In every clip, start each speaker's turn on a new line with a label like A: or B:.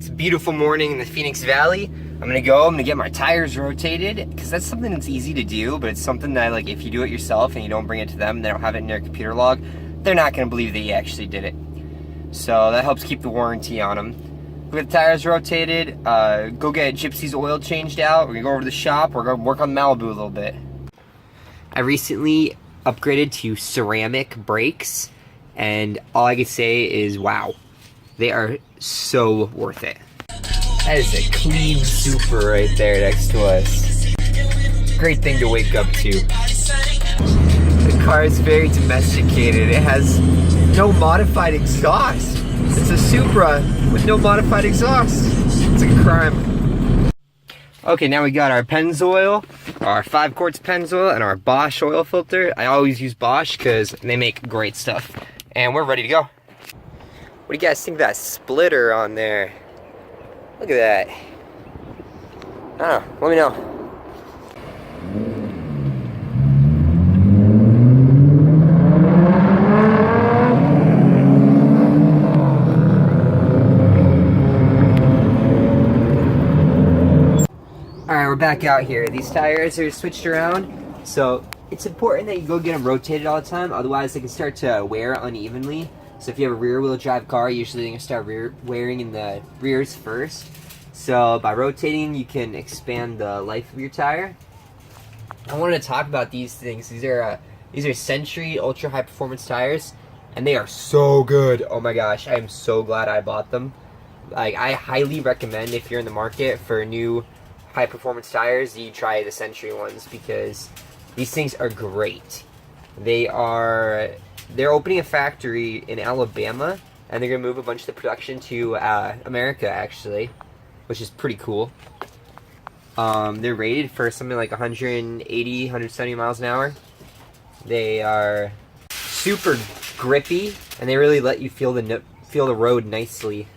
A: It's a beautiful morning in the Phoenix Valley. I'm gonna get my tires rotated, because that's something that's easy to do, but it's something that, like, if you do it yourself and you don't bring it to them, they don't have it in their computer log, they're not gonna believe that you actually did it. So that helps keep the warranty on them. We'll get the tires rotated, go get Gypsy's oil changed out, we're gonna go over to the shop, we're gonna work on Malibu a little bit. I recently upgraded to ceramic brakes, and all I can say is wow. They are so worth it. That is a clean Super right there next to us. Great thing to wake up to. The car is very domesticated. It has no modified exhaust. It's a Supra with no modified exhaust. It's a crime. Okay, now we got our Pennzoil, our 5 quarts Pennzoil, and our Bosch oil filter. I always use Bosch because they make great stuff. And we're ready to go. What do you guys think of that splitter on there? Look at that. I don't know, let me know. Alright, we're back out here. These tires are switched around, so it's important that you go get them rotated all the time, otherwise they can start to wear unevenly. So if you have a rear-wheel drive car, usually they're going to start wearing in the rears first. So by rotating, you can expand the life of your tire. I wanted to talk about these things. These are Century ultra high performance tires, and they are so good. Oh my gosh, I am so glad I bought them. Like, I highly recommend, if you're in the market for new high performance tires, you try the Century ones, because these things are great. They're opening a factory in Alabama, and they're going to move a bunch of the production to America, actually, which is pretty cool. They're rated for something like 180, 170 miles an hour. They are super grippy, and they really let you feel the road nicely.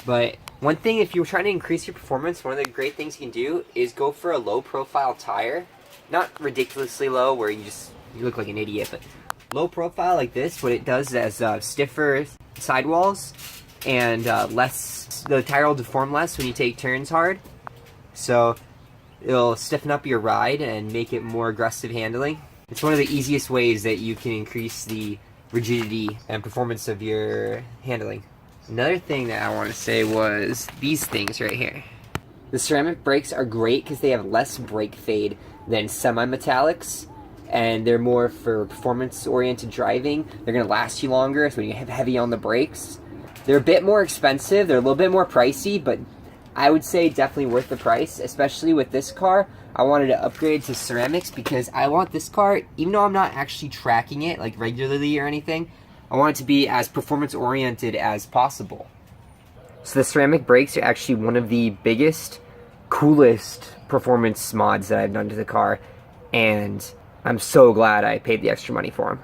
A: But one thing, if you're trying to increase your performance, one of the great things you can do is go for a low profile tire. Not ridiculously low where you look like an idiot, but low profile like this, what it does is stiffer sidewalls, and the tire will deform less when you take turns hard. So it'll stiffen up your ride and make it more aggressive handling. It's one of the easiest ways that you can increase the rigidity and performance of your handling. Another thing that I want to say was these things right here. The ceramic brakes are great because they have less brake fade than semi-metallics, and they're more for performance-oriented driving. They're going to last you longer, so when you have heavy on the brakes. They're a bit more expensive, they're a little bit more pricey, but I would say definitely worth the price, especially with this car. I wanted to upgrade to ceramics because I want this car, even though I'm not actually tracking it like regularly or anything, I want it to be as performance-oriented as possible. So the ceramic brakes are actually one of the biggest, coolest performance mods that I've done to the car, and I'm so glad I paid the extra money for them.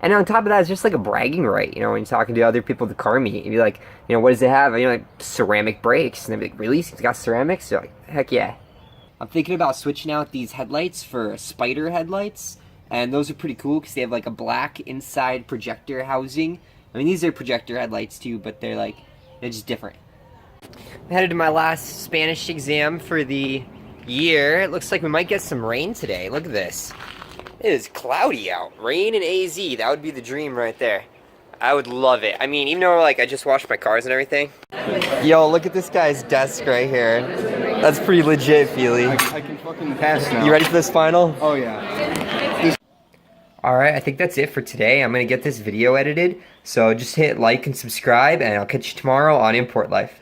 A: And on top of that, it's just like a bragging right, you know, when you're talking to other people at the car meet, you'd be like, you know, what does it have? And you're like, ceramic brakes. And they'd be like, really? It's got ceramics? You're like, heck yeah. I'm thinking about switching out these headlights for Spider headlights, and those are pretty cool because they have like a black inside projector housing. I mean, these are projector headlights too, but they're just different. I'm headed to my last Spanish exam for the year. It looks like we might get some rain today. Look at this. It is cloudy out. Rain and AZ. That would be the dream right there. I would love it. I mean, even though like I just washed my cars and everything. Yo, look at this guy's desk right here. That's pretty legit, Feely.
B: I can fucking pass now.
A: You ready for this final?
B: Oh yeah.
A: Alright, I think that's it for today. I'm going to get this video edited. So just hit like and subscribe, and I'll catch you tomorrow on Import Life.